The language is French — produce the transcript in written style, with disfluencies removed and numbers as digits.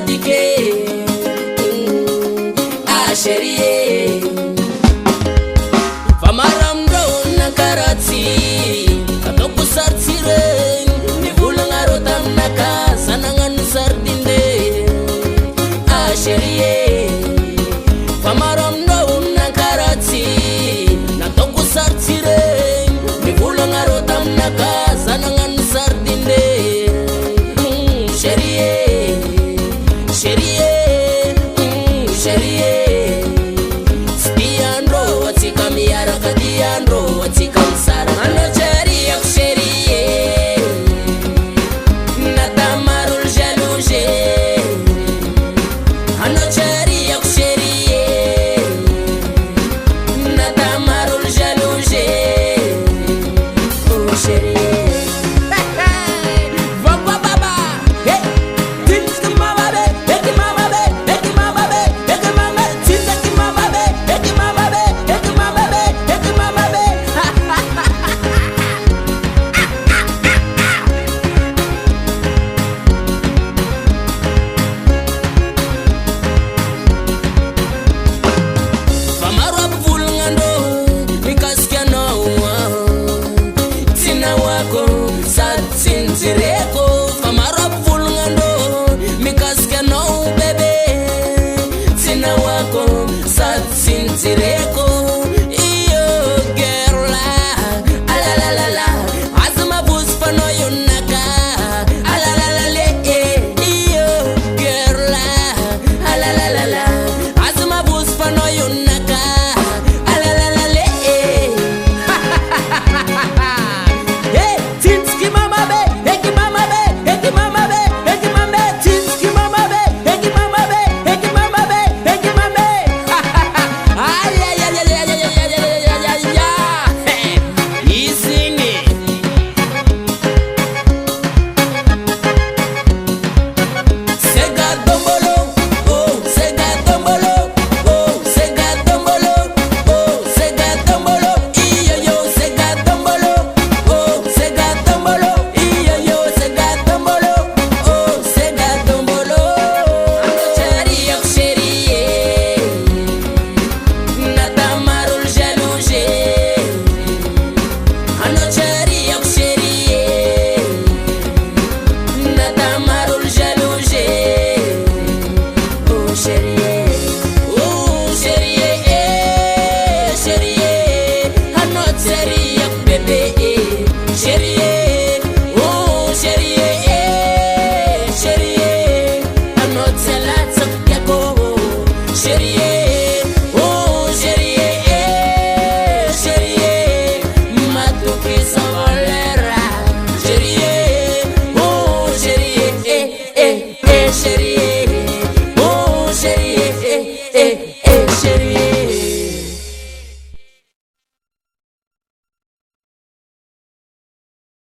dike Chérie Famaramdo nakarati Katoko sartire Nivulanga rotam naka Sanangan sardinde Chérie Famaramdo nakarati Natoko sartire Nivulanga rotam naka Sanangan sardinde Chérie Chérie Chérie Diandro, watikam sara Ano chérie, yak chérie Natamarul jalouse Ano chérie, yak chérie Natamarul jalouse Oh chérie Vamba baba Hey, tins ki mama be Eki mama be, eki mama be Eki mama, tins ki mama be Eki mama be, eki mama be Zireko, famara vulngando, mikaske no bebe. Tina wako, satsin zireko, iyo gerla, alalalala, azma bus pano yunaka, alalalale, iyo gerla, alalalala, azma bus pano yunaka, alalalale. Hey, tinski mama be. Chérie